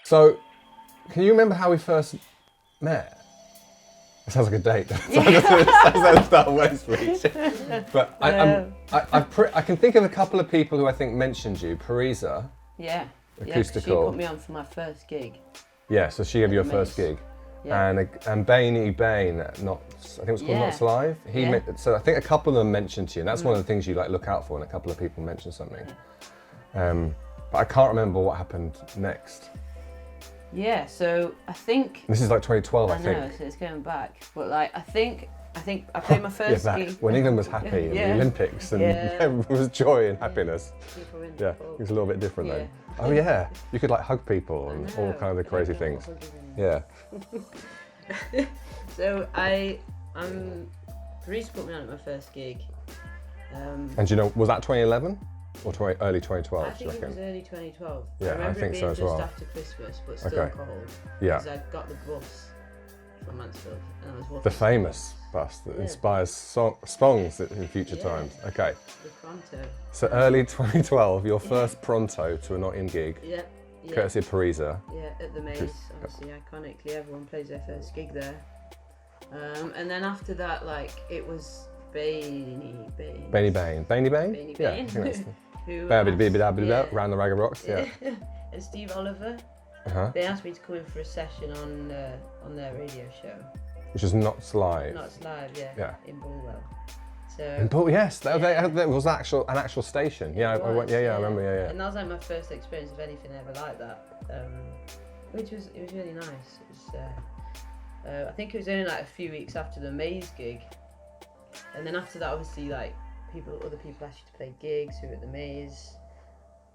So, can you remember how we first met? It sounds like a date. It sounds like the start of West Reach. But I can think of a couple of people who I think mentioned you. Parisa. Yeah. Acoustical. Yeah, she put me on for my first gig. Yeah, so she gave you your first gig. Yeah. And Bainey Bain, I think it was called Not Live. So I think a couple of them mentioned to you, and that's one of the things you like look out for when a couple of people mention something. But I can't remember what happened next. Yeah, so I think this is like 2012. I think. I know, so it's going back, but like I think I played my first gig when England was happy in the Olympics and there was joy and happiness. Yeah, it was a little bit different then. Oh yeah, you could like hug people and all kinds of crazy things. Yeah. So Paris put me on at my first gig. And do you know, was that 2011 or early 2012? I think it was early 2012. Yeah, I think so as well. Just after Christmas, but still cold. Yeah. Because I got the bus from Mansfield and I was walking. The famous bus that inspires songs in future times. Okay. The Pronto. So early 2012, your first Pronto to a not-in gig. Yeah. Courtesy of Parisa. Yeah, at the Maze, obviously iconically, everyone plays their first gig there. And then after that, like, it was Bainey Bain. Bainey Bain. Bainey Bain? Bainey Yeah, Bain. I think that's Who Round the Rag of Rocks, yeah. And Steve Oliver. They asked me to come in for a session on their radio show. Which is Not Live. Not Live, yeah. In Bulwell. Yes, that was an actual station. Yeah, I remember. Yeah. And that was like my first experience of anything ever like that, it was really nice. It was, I think it was only like a few weeks after the Maze gig, and then after that, obviously, like other people asked you to play gigs who were at the Maze,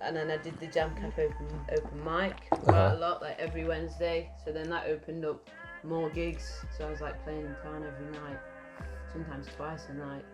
and then I did the Jam Cafe open mic quite a lot, like every Wednesday. So then that opened up more gigs. So I was like playing in town every night, sometimes twice a night.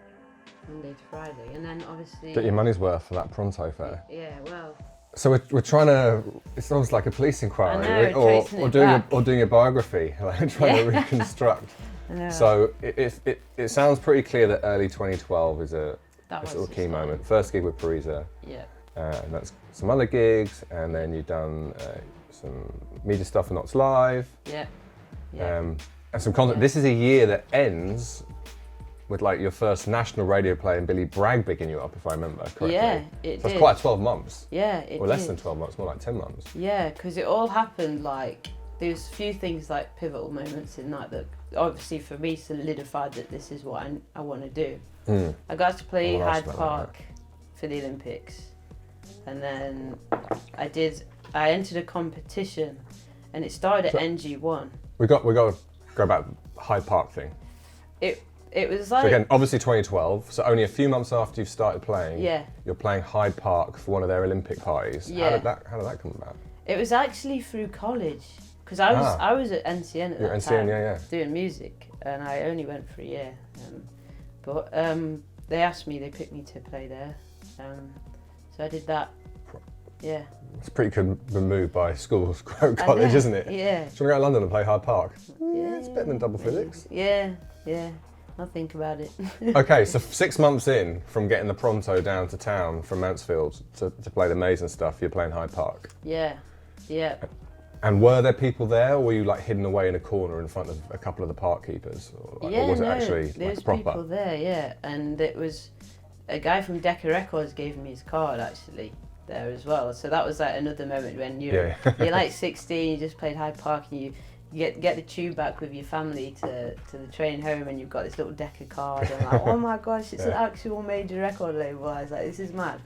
Monday to Friday, and then obviously get your money's worth for that Pronto fare. Yeah, well. So we're trying to. It's almost like a police inquiry, or doing a biography, like trying to reconstruct. I know. So it sounds pretty clear that early 2012 is a sort of key moment. First gig with Parisa. Yeah. And that's some other gigs, and then you've done some media stuff for Not Live. Yeah. And some content. This is a year that ends with like your first national radio play and Billy Bragg picking you up, if I remember correctly. Yeah, it so did. It's quite 12 months. Yeah, it Or less did. than 12 months, more like 10 months. Yeah, because it all happened like, there's a few things like pivotal moments in that obviously for me solidified that this is what I want to do. I got to play Hyde Park for the Olympics, and then I entered a competition, and it started at NG1. We got to go back Hyde Park thing. It was like... So again, obviously 2012, so only a few months after you've started playing, Yeah. You're playing Hyde Park for one of their Olympic parties. Yeah. How did that come about? It was actually through college, because I was at NCN at that time, doing music, and I only went for a year. But they picked me to play there, so I did that. Yeah. It's a pretty good move by school, college, isn't it? Yeah. Do you want to go to London and play Hyde Park? Yeah. It's better than double physics. Yeah. I'll think about it. Okay, so 6 months in from getting the Pronto down to town from Mansfield to play the Maze and stuff, you're playing Hyde Park. Yeah. And were there people there, or were you like hidden away in a corner in front of a couple of the park keepers? Or was it actually there was proper? people there, yeah. And it was a guy from Decca Records gave me his card actually there as well. So that was like another moment when you're like 16, you just played Hyde Park, and you get the tube back with your family to the train home, and you've got this little Decca card, and like, oh my gosh, it's an actual major record label. I was like, this is mad.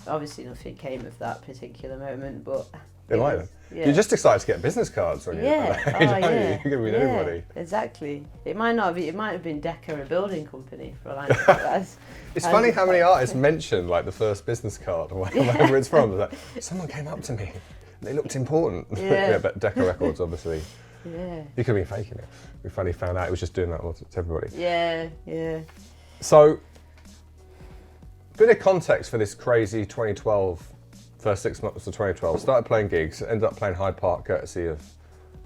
Obviously nothing came of that particular moment, but you're just excited to get business cards when you're at that age, aren't you? You're going to meet everybody. Exactly. It might have been Decca, a building company, for all I know. It's funny how many artists mention like the first business card or wherever it's from. It's like, someone came up to me. They looked important. Yeah. But Decca Records, obviously. Yeah. You could have been faking it. We finally found out it was just doing that to everybody. Yeah. So, bit of context for this crazy 2012, first 6 months of 2012. Started playing gigs, ended up playing Hyde Park courtesy of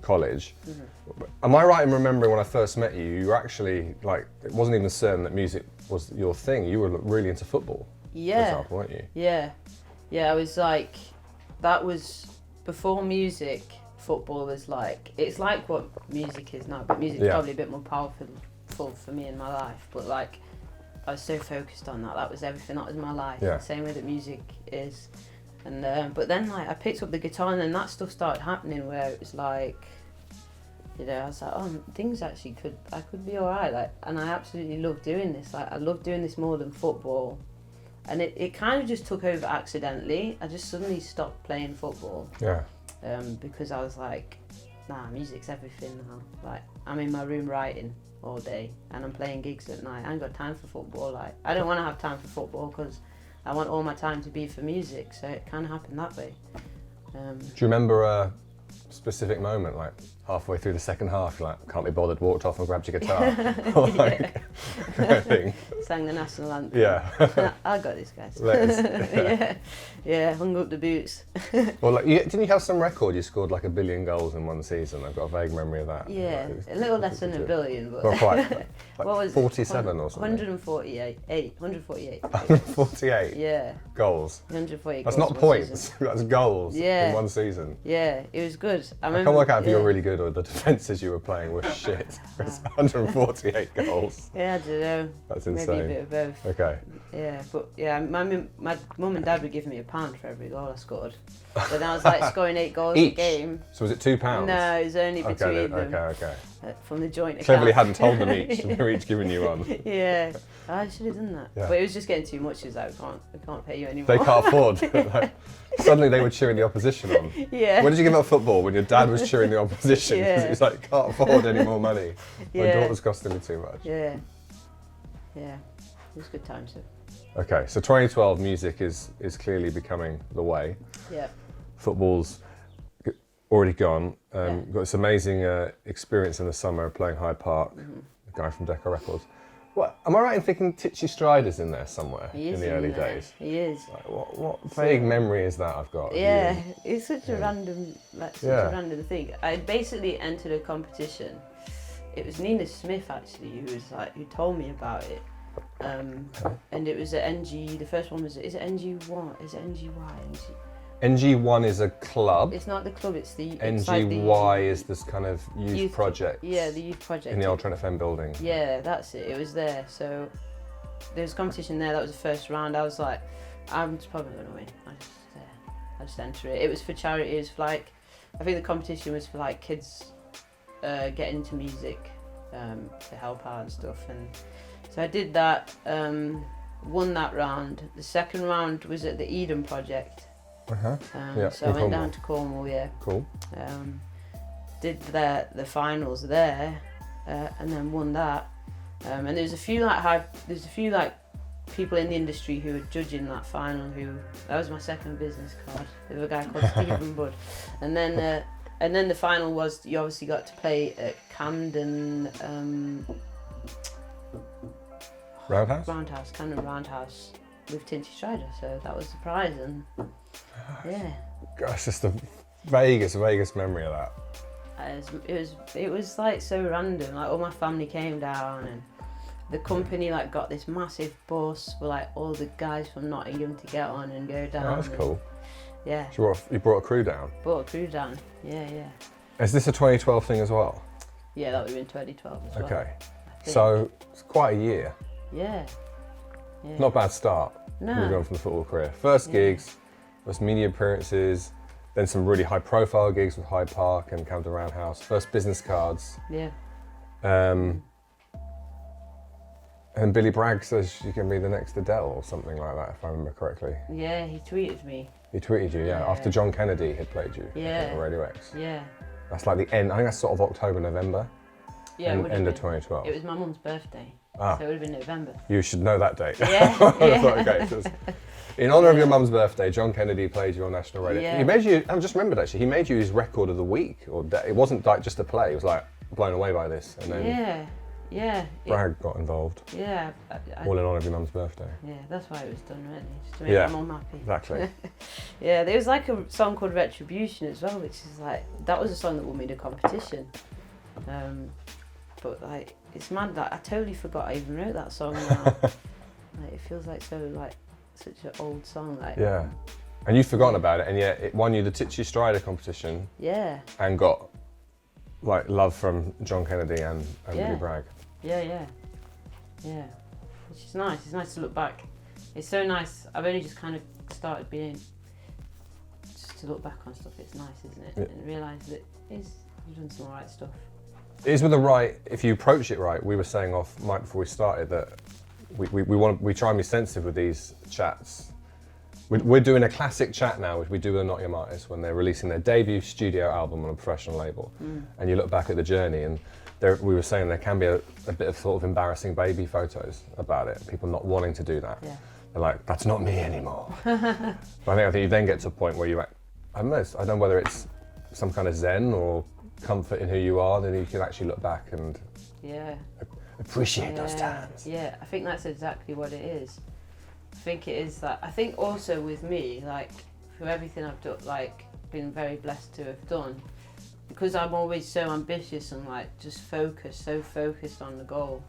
college. Mm-hmm. Am I right in remembering when I first met you, you were actually like, it wasn't even certain that music was your thing. You were really into football, for example, weren't you? Yeah, I was like, that was before music, football was like, it's like what music is now, but music's probably a bit more powerful for me in my life. But like, I was so focused on that. That was everything. That was my life. Yeah. The same way that music is. And but then like I picked up the guitar, and then that stuff started happening where it was like, you know, I was like, oh, things actually I could be alright. Like, and I absolutely love doing this. Like, I love doing this more than football. And it kind of just took over accidentally. I just suddenly stopped playing football. Yeah. Because I was like, nah, music's everything now. Like, I'm in my room writing all day, and I'm playing gigs at night. I ain't got time for football. Like, I don't want to have time for football because I want all my time to be for music. So it kind of happened that way. Do you remember a specific moment, like halfway through the second half, you're like, can't be bothered, walked off and grabbed your guitar? Or like, I think. Sang the national anthem. Yeah. I got this, guys. Yeah. Yeah, hung up the boots. Well, like, didn't you have some record? You scored like 1 billion goals in one season. I've got a vague memory of that. Yeah, like, a little less than 1 billion, but not quite. Like what was 47 or something. 148. 148 Yeah, goals. 148. That's goals not one points. season. That's goals Yeah. in one season. Yeah, it was good. I can't work out if you were really good or the defences you were playing were shit. It's 148 goals. Yeah, I don't know. That's Maybe insane. a bit of both. Okay. Yeah, but yeah, my mum and dad would give me £1 for every goal I scored. But then I was like scoring 8 goals Each? a game. So was it £2? No, it was only between them. Okay. From the joint account. Cleverly hadn't told them each, and they're each giving you one. Yeah, I should have done that. Yeah. But it was just getting too much. It's like, I can't pay you anymore. They can't afford. Like, suddenly they were cheering the opposition on. Yeah. When did you give up football? When your dad was cheering the opposition? Because Yeah. he's like, can't afford any more money. My Yeah. daughter's costing me too much. Yeah. Yeah. It was good times. So. Okay, so 2012 music is clearly becoming the way. Yeah. Football's already gone. Yeah. You've got this amazing experience in the summer playing Hyde Park, the guy from Decca Records. What, am I right in thinking Titchy Strider's in there somewhere He is in the early there. days? He is. Like, what vague memory is that I've got? of Yeah, you? it's such a random, such Yeah. a random thing. I basically entered a competition. It was Nina Smith actually who told me about it. And it was at NG. The first one was, is it NG1? Is it NGY? NG1 is a club. It's not the club. It's the NGY is this kind of youth project. Yeah, the youth project in the old Trent FM building. Yeah, that's it. It was there. So there was a competition there. That was the first round. I was like, I'm probably going to win. I just enter it. It was for charity. It was for like, I think the competition was for like kids getting into music to help out and stuff. And so I did that. Won that round. The second round was at the Eden Project. Yeah, so I went down to Cornwall. Yeah. Cool. Did the finals there, and then won that. And there's a few like people in the industry who were judging that final. That was my second business card. There was a guy called Stephen Budd, and then the final was you obviously got to play at Camden. Camden Roundhouse with Titchy Strider. So that was the prize, and yeah. Gosh, just the vaguest memory of that. It was like so random. Like all my family came down, and the company like got this massive bus with like all the guys from Nottingham to get on and go down. Oh, that's cool. Yeah. You brought a crew down? Brought a crew down. Yeah. Is this a 2012 thing as well? Yeah, that would have been 2012 as well. Okay. So it's quite a year. Yeah. Not a bad start. No. Moving on from the football career. First gigs, first media appearances, then some really high profile gigs with Hyde Park and Camden Roundhouse. First business cards. Yeah. And Billy Bragg says you can be the next Adele or something like that, if I remember correctly. Yeah, he tweeted me. He tweeted you, yeah, after John Kennedy had played you on Radio X. Yeah. That's like the end, I think that's sort of October, November. Yeah, end of 2012. It was my mum's birthday, so it would have been November. You should know that date. Yeah. Okay, so in honour of your mum's birthday, John Kennedy played you on national radio. Yeah. He made you, I just remembered actually, he made you his record of the week. It wasn't like just a play, it was like blown away by this. And then Bragg got involved. Yeah. All in honour of your mum's birthday. Yeah, that's why it was done really, just to make my mum happy. Exactly. Yeah, there was like a song called Retribution as well, which is like, that was a song that won me the competition. But like, it's mad that I totally forgot I even wrote that song now. Like, it feels like such an old song. Like, Yeah. And you've forgotten about it, and yet it won you the Titchy Strider competition. Yeah. And got like love from John Kennedy and Billy Bragg. Yeah. Which is nice. It's nice to look back. It's so nice. I've only just kind of started just to look back on stuff. It's nice, isn't it? Yeah. And realise that you've done some alright stuff. It is with the right, if you approach it right. We were saying off mic before we started that we try and be sensitive with these chats. We're doing a classic chat now, which we do with the Not Your artists when they're releasing their debut studio album on a professional label. And you look back at the journey, and we were saying there can be a bit of sort of embarrassing baby photos about it, people not wanting to do that. Yeah. They're like, that's not me anymore. But I think you then get to a point where I don't know whether it's some kind of zen or comfort in who you are, then you can actually look back and appreciate those times. Yeah, I think that's exactly what it is. I think it is that. I think also with me, like, for everything I've done, like, been very blessed to have done, because I'm always so ambitious and like just so focused on the goal.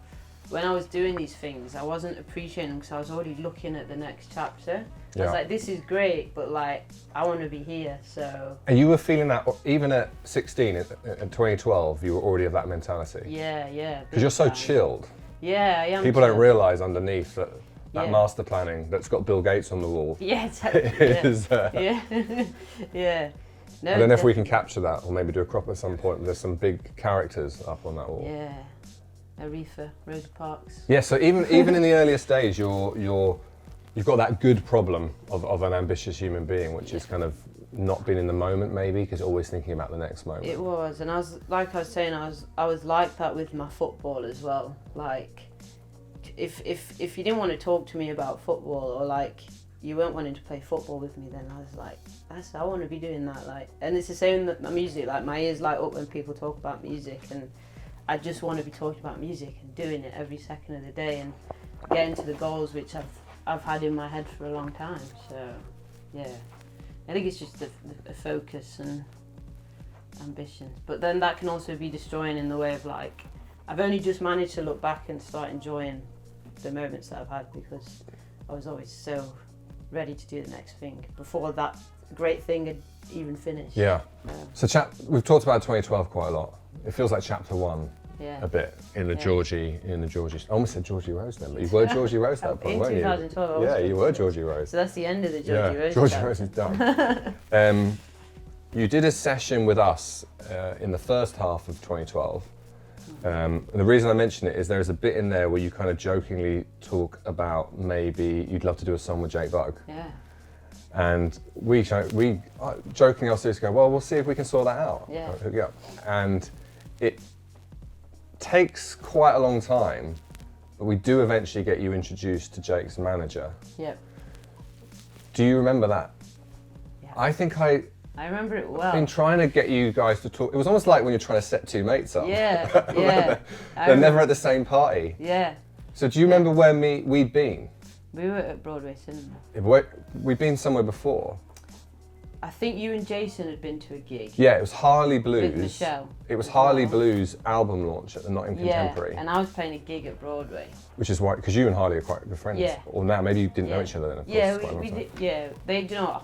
When I was doing these things, I wasn't appreciating them because I was already looking at the next chapter. I was like, this is great, but like, I want to be here, so. And you were feeling that even at 16, in 2012, you were already of that mentality? Yeah. Because you're so chilled. Yeah, I am. People don't realise underneath that master planning that's got Bill Gates on the wall. Yeah, exactly. Yeah. No, I don't know if we can capture that, or maybe do a crop at some point. There's some big characters up on that wall. Yeah. Aretha, Rosa Parks. Yeah, so even in the earlier stage, you've got that good problem of an ambitious human being, which is kind of not being in the moment maybe, because always thinking about the next moment. It was, and I was saying, I was like that with my football as well. Like, if you didn't want to talk to me about football, or like you weren't wanting to play football with me, then I was like, I want to be doing that. Like, and it's the same with my music. Like, my ears light up when people talk about music, and I just want to be talking about music and doing it every second of the day and getting to the goals which I've had in my head for a long time. So, yeah, I think it's just a focus and ambition. But then that can also be destroying in the way of like, I've only just managed to look back and start enjoying the moments that I've had, because I was always so ready to do the next thing before that great thing had even finished. Yeah. So we've talked about 2012 quite a lot. It feels like chapter one. Yeah. A bit in the Georgie. I almost said Georgie Rose then, but you were Georgie Rose that point, weren't you? In 2012. Yeah, you were Georgie Rose. So that's the end of the Georgie Rose. Georgie Rose is done. You did a session with us in the first half of 2012. And the reason I mention it is there is a bit in there where you kind of jokingly talk about maybe you'd love to do a song with Jake Bugg. Yeah. And we jokingly also go, well, we'll see if we can sort that out. Yeah. Hook you up. And it takes quite a long time, but we do eventually get you introduced to Jake's manager. Yep. Do you remember that? Yeah. I think I remember it well. I've been trying to get you guys to talk. It was almost like when you're trying to set two mates up. Yeah. They're never at the same party. Yeah. So do you remember where we'd been? We were at Broadway Cinema. We'd been somewhere before. I think you and Jason had been to a gig. Yeah, it was Harley Blues. With Michelle. It was Harley Blues' album launch at the Nottingham Contemporary. And I was playing a gig at Broadway. Which is why, because you and Harley are quite good friends. Yeah. Or now, maybe you didn't know each other then, of course. We did. Yeah, they, you know what,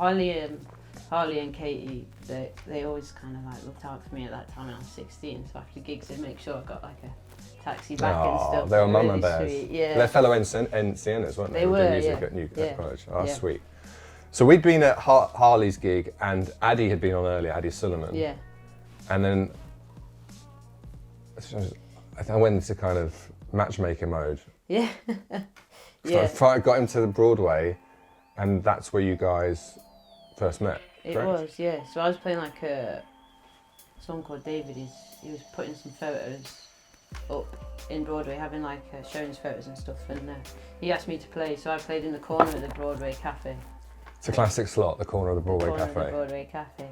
Harley and Katie, they always kind of like looked out for me at that time when I was 16. So after gigs, they'd make sure I got like a taxi back and stuff. They were really mama bears. sweet. Yeah. They're fellow NCNers, weren't they? They were, music yeah. at New Yeah. College. Oh, Yeah. sweet. So we'd been at Harley's gig, and Addy had been on earlier, Addy Suleiman. Yeah. And then I went into kind of matchmaker mode. Yeah. So I got him to the Broadway, and that's where you guys first met. It correct? was, yeah. So I was playing like a song called David. He was putting some photos up in Broadway, having like showing his photos and stuff, and he asked me to play, so I played in the corner of the Broadway Cafe. It's a classic slot, the corner of the Broadway Cafe. Of the Broadway Cafe.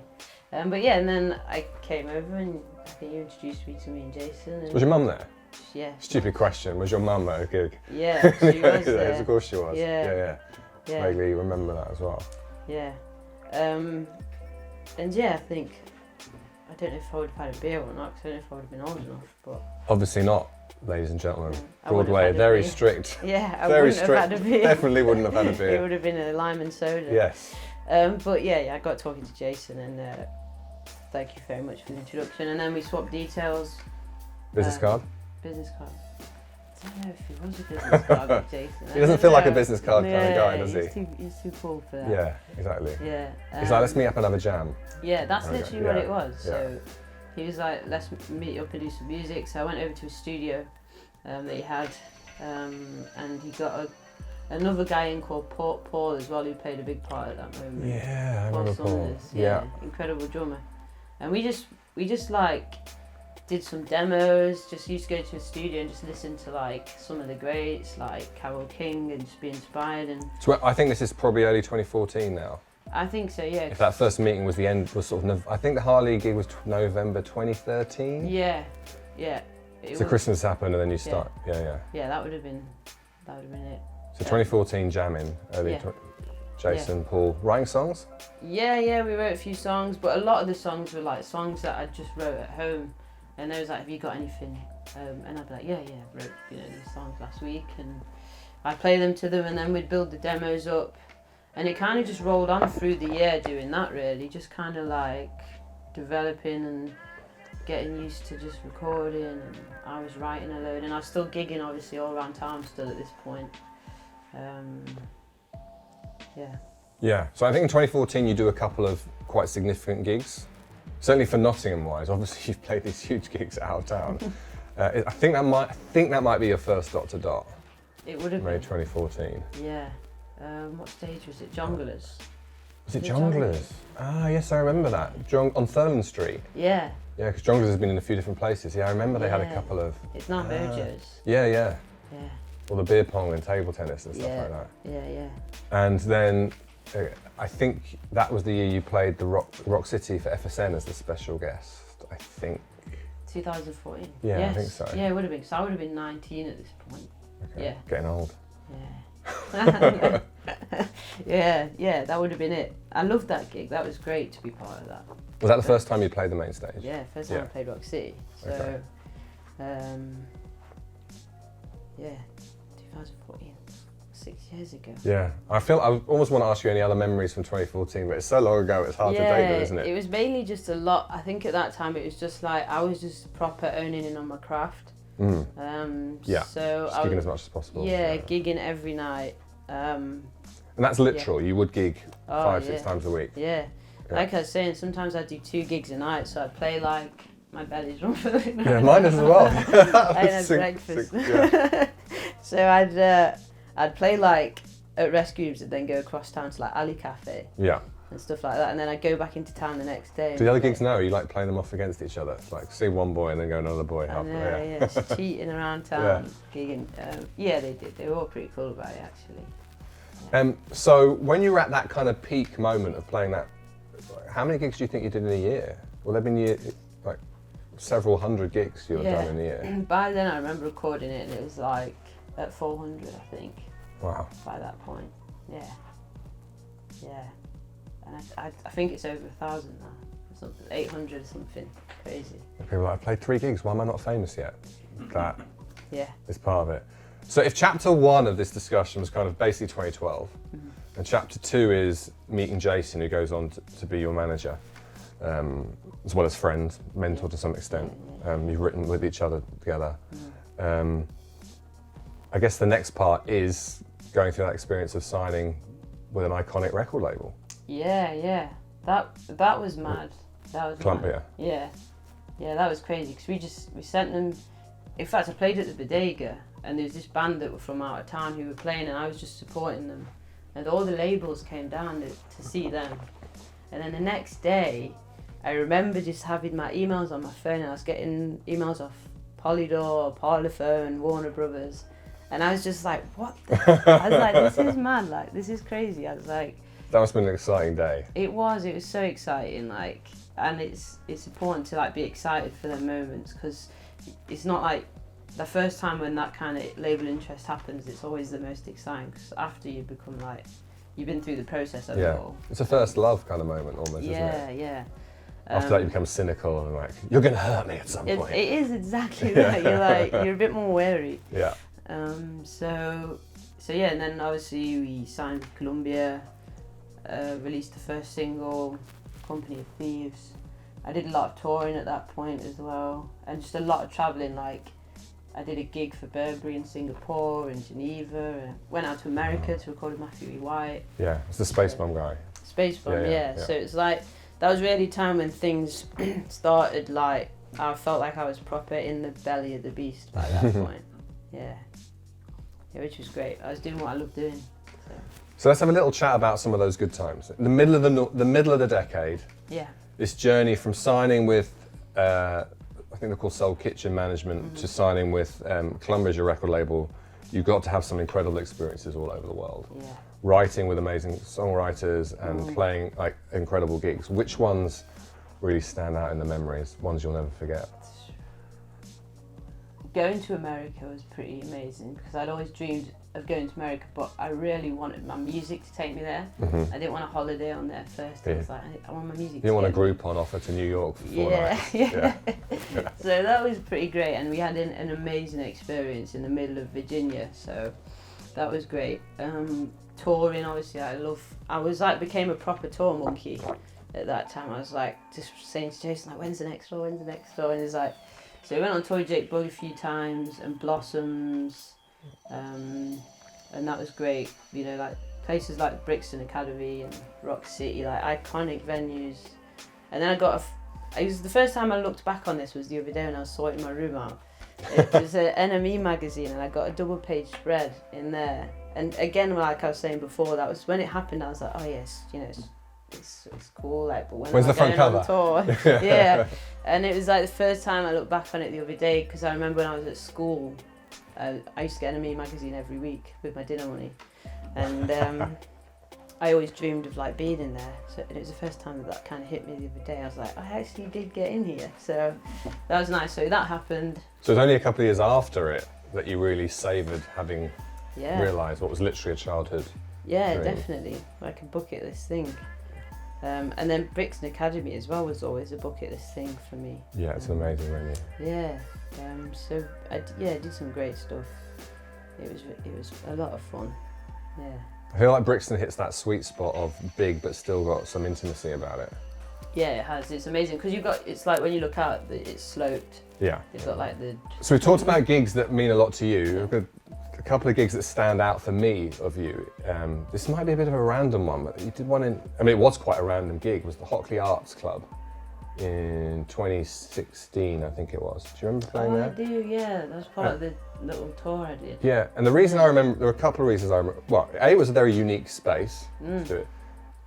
But yeah, and then I came over and I think you introduced me to me and Jason. And was your mum there? Yeah. Stupid question. Was your mum at a gig? Yeah, she was there. Of course she was. Yeah. Vaguely remember that as well. Yeah. And yeah, I think, I don't know if I would have had a beer or not, because I don't know if I would have been old enough, but... Obviously not, ladies and gentlemen. I wouldn't have Broadway, had a very beer. strict. Yeah, I very wouldn't strict. have had a beer. Definitely wouldn't have had a beer. It would have been a lime and soda. Yes. But yeah, I got talking to Jason, and thank you very much for the introduction. And then we swapped details. Business card? Business card. I don't know if he was a business card with Jason. He doesn't feel like a business card kind of guy, does he? He's too cool for that. Yeah, exactly. Yeah. He's like, let's meet up and have a jam. Yeah, that's literally what it was. Yeah. So he was like, let's meet up and do some music. So I went over to his studio that he had, and he got another guy in called Paul as well, who played a big part at that moment. Yeah, I remember Paul. Saunders, yeah, incredible drummer. And we just like did some demos. Just used to go to a studio and just listen to like some of the greats, like Carole King, and just be inspired. And so I think this is probably early 2014 now. I think so, yeah. If that first meeting was sort of, I think the Harley gig was November 2013. Yeah. So Christmas happened and then you start. Yeah. Yeah, that would have been it. So 2014 jamming, early. Jason, Paul, writing songs? Yeah, we wrote a few songs, but a lot of the songs were like songs that I just wrote at home. And they was like, have you got anything? And I'd be like, yeah, I wrote these songs last week, and I'd play them to them, and then we'd build the demos up. And it kind of just rolled on through the year doing that, really, just kind of like developing and getting used to just recording, and I was writing a load, and I was still gigging obviously all around town still at this point. Yeah, so I think in 2014 you do a couple of quite significant gigs. Certainly for Nottingham wise, obviously you've played these huge gigs out of town. I think that might be your first dot to dot. It would have May been. 2014. Yeah. What stage was it? Jongleurs. Was it Jongleurs? Ah, yes, I remember that. On Thurman Street. Yeah. Yeah, because Jongleurs has been in a few different places. Yeah, I remember they had a couple of... It's now Mojo's. Yeah. Yeah. Or the beer pong and table tennis and stuff like that. Yeah. And then I think that was the year you played the Rock City for FSN as the special guest, I think. 2014. Yeah, yes. I think so. Yeah, it would have been. So I would have been 19 at this point. Okay. Yeah. Getting old. Yeah. yeah, that would have been it. I loved that gig. That was great to be part of that. Was that the first time you played the main stage? Yeah, first time I played Rock City. So, okay. 2014, 6 years ago. Yeah, I almost want to ask you any other memories from 2014, but it's so long ago, it's hard to date them, isn't it? It was mainly just a lot. I think at that time it was just like I was just proper owning in on my craft. So just gigging as much as possible. Yeah, gigging every night. And that's literal. You would gig 5-6 times a week. Yeah. Like I was saying, sometimes I'd do 2 gigs a night, so I'd play like my belly's drum for the night. Yeah, mine as well. I had breakfast. So I'd play like at Rescue Rooms and then go across town to like Alley Cafe. Yeah. And stuff like that, and then I'd go back into town the next day. Do the other gigs now, you like playing them off against each other? It's like see one boy and then go another boy. Just cheating around town, gigging. They did. They were all pretty cool about it, actually. Yeah. So when you were at that kind of peak moment of playing that, how many gigs do you think you did in a year? Well, there've been like several hundred gigs you've done in a year. By then I remember recording it, and it was like at 400, I think. Wow. By that point, yeah. And I think it's over 1,000 now, or something, 800 or something crazy. People are like, I've played 3 gigs, why am I not famous yet? That is part of it. So if chapter 1 of this discussion was kind of basically 2012, and chapter 2 is meeting Jason, who goes on to be your manager, as well as friend, mentor to some extent. You've written with each other together. I guess the next part is going through that experience of signing with an iconic record label. Yeah. That was mad. That was Columbia. Mad. Yeah, that was crazy because we sent them. In fact, I played at the Bodega, and there was this band that were from out of town who were playing, and I was just supporting them. And all the labels came down to see them. And then the next day, I remember just having my emails on my phone, and I was getting emails off Polydor, Parlophone, Warner Brothers. And I was just like, what the I was like, this is mad, like, this is crazy. I was like... That must have been an exciting day. It was so exciting, like, and it's important to, like, be excited for them moments, because it's not like the first time when that kind of label interest happens, it's always the most exciting, because after you become, like, you've been through the process of it all. It's a first love kind of moment almost, isn't it? Yeah. After that you become cynical and like, you're going to hurt me at some point. It is exactly that. You're a bit more wary. Yeah. So and then obviously we signed with Columbia, released the first single, Company of Thieves. I did a lot of touring at that point as well, and just a lot of travelling. Like, I did a gig for Burberry in Singapore and Geneva, and went out to America to record with Matthew E. White. Yeah, it's the Space Bomb guy. Space Bomb, yeah. So it's like, that was really time when things started, like, I felt like I was proper in the belly of the beast by that point. Yeah, which was great. I was doing what I loved doing. So let's have a little chat about some of those good times. In the middle of the middle of the decade. Yeah. This journey from signing with, I think they're called Soul Kitchen Management, to signing with Columbia, your record label, you got to have some incredible experiences all over the world. Yeah. Writing with amazing songwriters and playing like incredible gigs. Which ones really stand out in the memories? Ones you'll never forget? Going to America was pretty amazing because I'd always dreamed of going to America, but I really wanted my music to take me there. I didn't want a holiday on there first. I was like, I want my music. You didn't want a Groupon offer to New York for 4 nights. Yeah. So that was pretty great, and we had an amazing experience in the middle of Virginia. So that was great. Touring, obviously, I was like became a proper tour monkey at that time. I was like just saying to Jason, like, when's the next tour? And it's like, so we went on tour with Jake Bugg a few times and Blossoms, and that was great. You know, like places like Brixton Academy and Rock City, like iconic venues. And then it was the first time I looked back on this was the other day when I was sorting my room out. It was an NME magazine, and I got a double-page spread in there. And again, like I was saying before, that was when it happened. I was like, oh yes, you know, it's cool. Like, but when where's the front cover? On tour, yeah. And it was like the first time I looked back on it the other day, because I remember when I was at school, I used to get NME magazine every week with my dinner money, and I always dreamed of like being in there. So it was the first time that kind of hit me the other day. I was like, I actually did get in here. So that was nice. So that happened. So it was only a couple of years after it that you really savoured having realised what was literally a childhood dream. Definitely. Like a bucket list thing. And then Brixton Academy as well was always a bucket list thing for me. Yeah, it's an amazing venue. Yeah. So I did some great stuff. It was a lot of fun. Yeah. I feel like Brixton hits that sweet spot of big but still got some intimacy about it. Yeah, it has. It's amazing because it's like when you look out, it's sloped. Yeah. You've got like the. So we've talked about gigs that mean a lot to you. A couple of gigs that stand out for me of you. This might be a bit of a random one, but you did one it was quite a random gig. It was the Hockley Arts Club in 2016, I think it was. Do you remember playing there? I do, yeah. That was part of the little tour I did. Yeah, and the reason I remember, there were a couple of reasons I remember. Well, A, it was a very unique space to do it.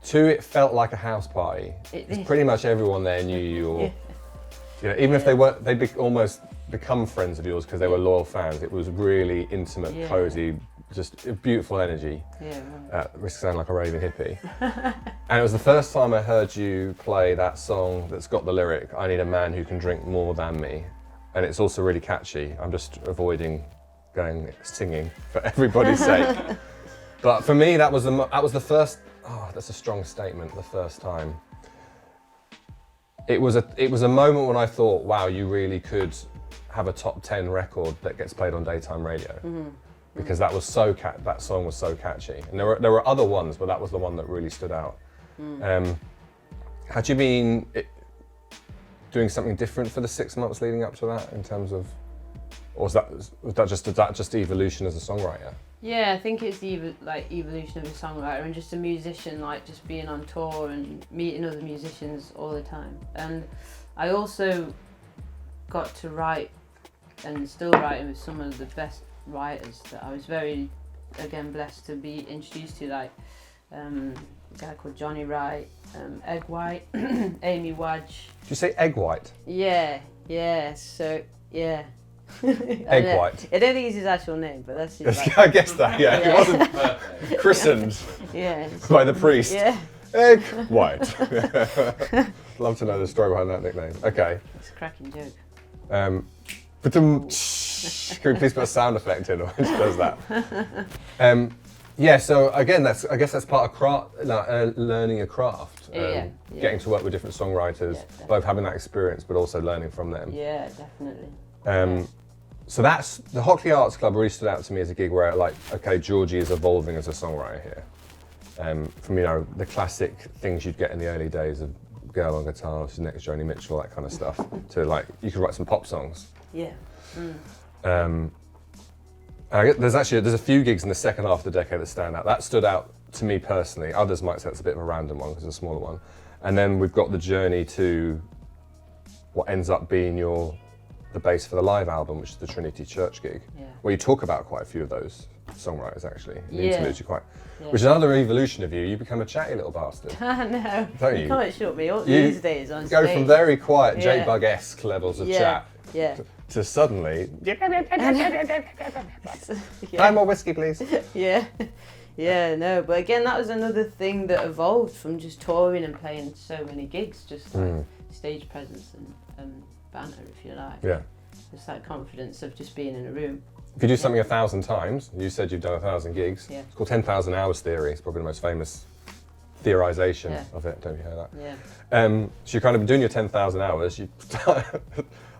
2, it felt like a house party. Pretty much everyone there knew you, or you know, even if they weren't, almost become friends of yours because they were loyal fans. It was really intimate, cosy, just a beautiful energy. Yeah. Risk sounding like a raving hippie. And it was the first time I heard you play that song that's got the lyric, "I need a man who can drink more than me," and it's also really catchy. I'm just avoiding singing for everybody's sake. But for me, that was the first. Oh, that's a strong statement. The first time. It was a moment when I thought, wow, you really could have a top 10 record that gets played on daytime radio, because that song was so catchy. And there were other ones, but that was the one that really stood out. Had you been doing something different for the 6 months leading up to that in terms of, or was that just evolution as a songwriter? Yeah, I think it's the evolution of a songwriter and just a musician, like just being on tour and meeting other musicians all the time. And I also got to write and still writing with some of the best writers that I was very, again, blessed to be introduced to, like a guy called Johnny Wright, Egg White, Amy Wadge. Did you say Egg White? Yeah, so, yeah. Egg White. I don't think it's his actual name, but that's his. I guess that, yeah. It wasn't christened by the priest. Yeah. Egg White. Love to know the story behind that nickname. Okay. It's a cracking joke. Can we please put a sound effect in when she does that? Yeah, so again, I guess that's part of learning a craft. Getting to work with different songwriters, both having that experience but also learning from them. Yeah, definitely. So that's the Hockley Arts Club really stood out to me as a gig where, like, okay, Georgie is evolving as a songwriter here. From, you know, the classic things you'd get in the early days of Girl on Guitar, next Joni Mitchell, that kind of stuff, to like, you could write some pop songs. Yeah. There's a few gigs in the second half of the decade that stand out. That stood out to me personally. Others might say it's a bit of a random one because it's a smaller one. And then we've got the journey to what ends up being the base for the live album, which is the Trinity Church gig, where you talk about quite a few of those songwriters actually. The interludes you which is another evolution of you. You become a chatty little bastard. I know. Don't you? You can't shut me up these days on go stage. from very quiet J-Bug-esque levels of chat to suddenly, no more whiskey please. No, but again, that was another thing that evolved from just touring and playing so many gigs, just like stage presence and banter, if you like. Yeah. Just that confidence of just being in a room. If you do something 1,000 times, you said you've done 1,000 gigs, it's called 10,000 hours theory. It's probably the most famous theorization of it. Don't you hear that? Yeah. So you're kind of doing your 10,000 hours.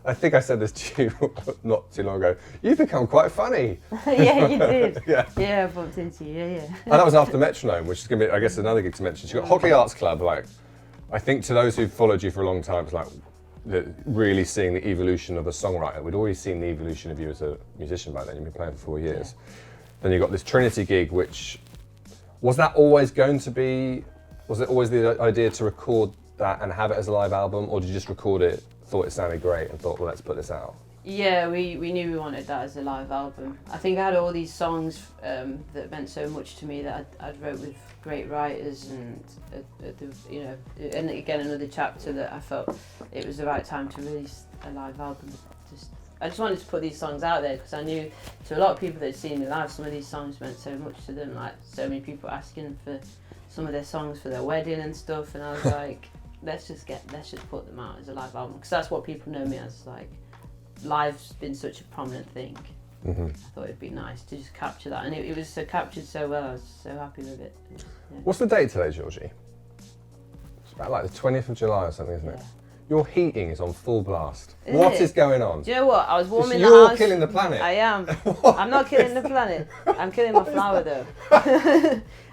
I think I said this to you not too long ago. You've become quite funny. Yeah, you did. Yeah, I bumped into you, And that was after Metronome, which is going to be, I guess, another gig to mention. So you've got Hockley Arts Club, like, I think to those who've followed you for a long time, it's like, really seeing the evolution of a songwriter. We'd always seen the evolution of you as a musician by then. You've been playing for 4 years. Then you got this Trinity gig, which, was that always going to be, was it always the idea to record that and have it as a live album, or did you just record it, thought it sounded great and thought, well, let's put this out? Yeah, we knew we wanted that as a live album. I think I had all these songs that meant so much to me that I'd wrote with great writers, and and again another chapter that I felt it was the right time to release a live album. I just wanted to put these songs out there because I knew to a lot of people that had seen me live, some of these songs meant so much to them. Like so many people asking for some of their songs for their wedding and stuff, and I was like, let's just put them out as a live album because that's what people know me as. Like, live's been such a prominent thing. I thought it'd be nice to just capture that, and it was captured so well. I was so happy with it. What's the date today, Georgie? It's about like the 20th of July or something, isn't it? Your heating is on full blast. What is going on? Do you know what? I was warming the You're house. killing the planet. I am. I'm not killing the planet. I'm killing my flower though.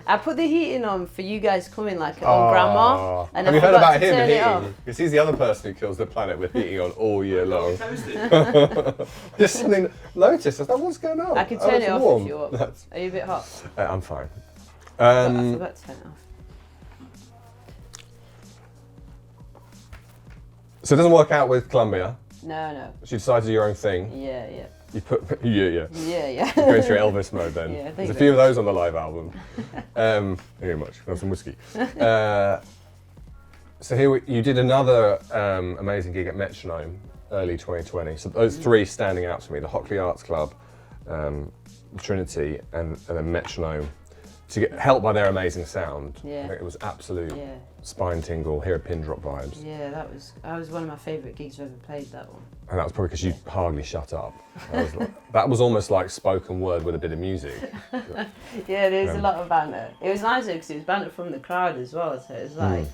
I put the heating on for you guys coming like on grandma. And have I you heard about him turn heating? Because he's the other person who kills the planet with heating on all year long. Just something noticed. I thought, what's going on? I can turn it off if you want. Are you a bit hot? I'm fine. I forgot to turn it off. So it doesn't work out with Columbia. No. So you decided to do your own thing. Yeah. You put yeah. Yeah. Going through Elvis mode then. Yeah, There's a few of those on the live album. Thank you very much. Have some whiskey. So here you did another amazing gig at Metronome early 2020. So those three standing out to me: the Hockley Arts Club, Trinity, and then Metronome. To get helped by their amazing sound. I think it was absolute spine tingle, hear a pin drop vibes. Yeah, that was one of my favourite gigs I've ever played, that one. And that was probably because you hardly shut up. That was almost like spoken word with a bit of music. Yeah, there was a lot of banter. It was nice because it was banter from the crowd as well, so it was like...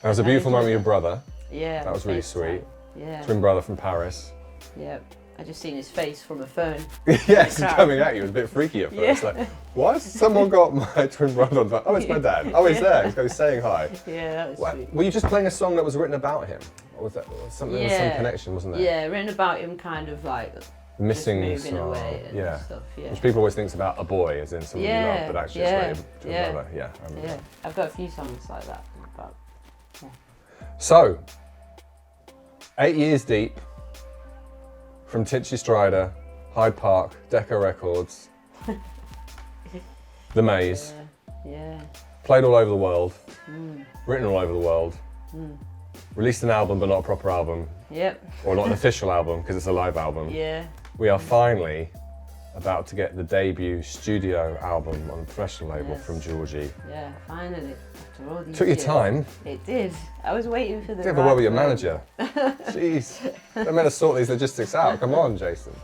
That was a beautiful moment with your brother. Yeah. That was really sweet. Yeah. Twin brother from Paris. Yeah. I just seen his face from a phone. Yes, coming at you. It was a bit freaky at first. Like, why has someone got my twin brother on the phone? Oh, it's my dad. Oh, he's there. He's saying hi. Yeah, that was sweet. Were you just playing a song that was written about him? Or was that something? There was some connection, wasn't there? Yeah, written about him, kind of like missing just moving away and stuff. Yeah. Which people always thinks about a boy as in someone you love, but actually it's really to a brother. Yeah, I remember that. I've got a few songs like that. But, So, 8 years deep. From Tinchy Strider, Hyde Park, Decca Records, The Maze. Yeah. Played all over the world, written all over the world, released an album but not a proper album. Yep. Or not an official album because it's a live album. Yeah. We are finally about to get the debut studio album on a professional label from Georgie. Yeah, finally. After all these Took your years. time. It did. I was waiting for the Did you have a word with your manager? Jeez. They're meant to sort these logistics out. Come on, Jason.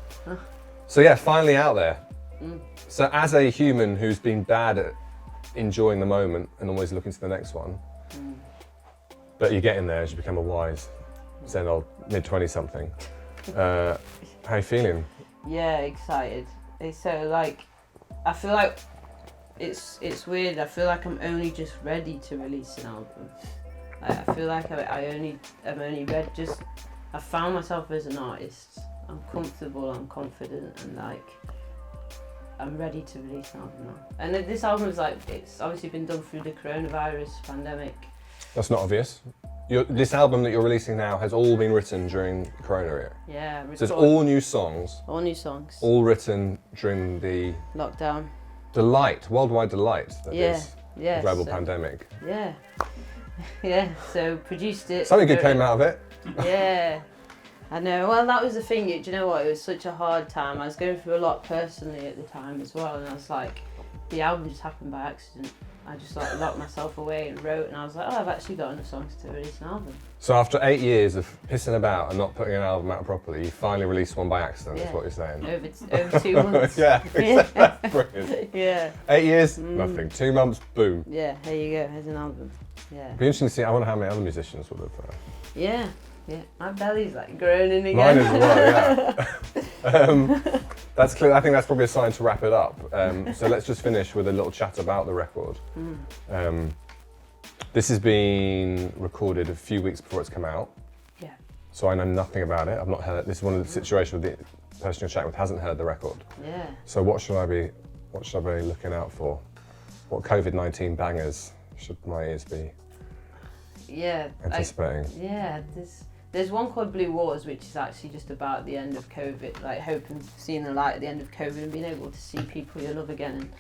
So yeah, finally out there. So as a human who's been bad at enjoying the moment and always looking to the next one, but you're getting there as you become a wise, zen old mid-20 something. How are you feeling? Yeah, excited. It's so like, I feel like it's weird. I feel like I'm only just ready to release an album. Like, I feel like I'm only ready. I found myself as an artist. I'm comfortable. I'm confident, and like I'm ready to release an album now. And this album is like, it's obviously been done through the coronavirus pandemic. That's not obvious. This album that you're releasing now has all been written during the Corona era. Yeah. So it's all new songs. All new songs. All written during the lockdown. Worldwide delight that is the global pandemic. Yeah. Yeah. So produced it. Something good came out of it. Yeah. I know. Well, that was the thing. Do you know what? It was such a hard time. I was going through a lot personally at the time as well, and I was like, the album just happened by accident. I just like locked myself away and wrote, and I was like, oh, I've actually got enough songs to release an album. So after 8 years of pissing about and not putting an album out properly, you finally released one by accident, is what you're saying? Over 2 months. Yeah, exactly. Brilliant. Yeah. 8 years, nothing. 2 months, boom. Yeah, there you go, here's an album. Yeah. It'd be interesting to see, I wonder how many other musicians would have... Yeah, my belly's like groaning again. Mine as well, yeah. That's clear. I think that's probably a sign to wrap it up. So let's just finish with a little chat about the record. This has been recorded a few weeks before it's come out. Yeah. So I know nothing about it. I've not heard. This is one of the situations where the person you're chatting with hasn't heard the record. Yeah. So what should I be looking out for? What COVID-19 bangers should my ears be anticipating? There's one called Blue Waters, which is actually just about the end of COVID, like seeing the light at the end of COVID and being able to see people you love again and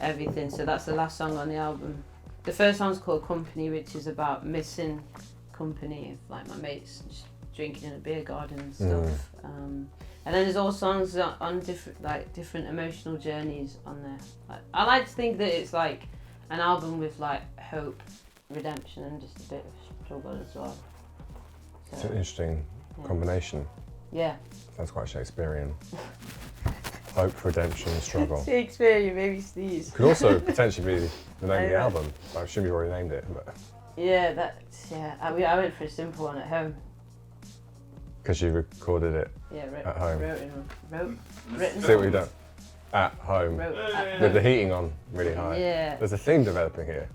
everything. So that's the last song on the album. The first song's called Company, which is about missing company of like my mates just drinking in a beer garden and stuff. And then there's all songs on different emotional journeys on there. I like to think that it's like an album with like hope, redemption, and just a bit of struggle as well. It's an interesting combination. Yeah. Sounds quite Shakespearean. Hope, redemption, struggle. Shakespearean, maybe sneeze. Could also potentially be the name of the album. I assume you've already named it. But. Yeah, I went for a simple one at home. Because you recorded it at home. Written. See what you've done. At home. With the heating on really high. Yeah. There's a theme developing here.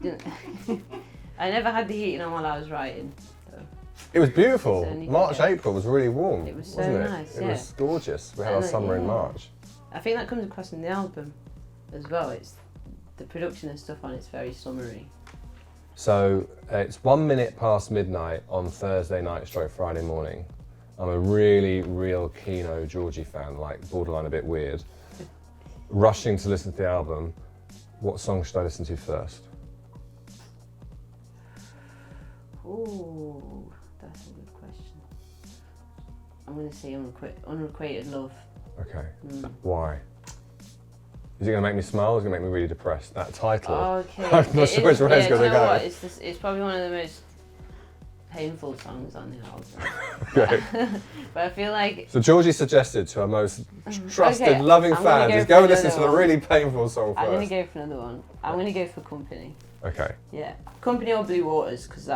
I never had the heating on while I was writing. It was beautiful. March, April was really warm. It was so wasn't nice. It was gorgeous. We had our summer in March. I think that comes across in the album as well. It's the production and stuff on it's very summery. So it's 1 minute past midnight on Thursday night, Friday morning. I'm a really, real keen Georgie fan, like borderline a bit weird. Rushing to listen to the album. What song should I listen to first? Ooh, that's a good question. I'm going to say Unrequited Love. Okay. Why? Is it going to make me smile or is it going to make me really depressed? That title. Okay. I'm not sure which way it's going to go. It's probably one of the most painful songs on the album. Okay. But I feel like... So Georgie suggested to our most trusted, loving fans is go and listen to the really painful song first. I'm going to go for another one. I'm going to go for Company. Okay. Yeah. Company or Blue Waters, because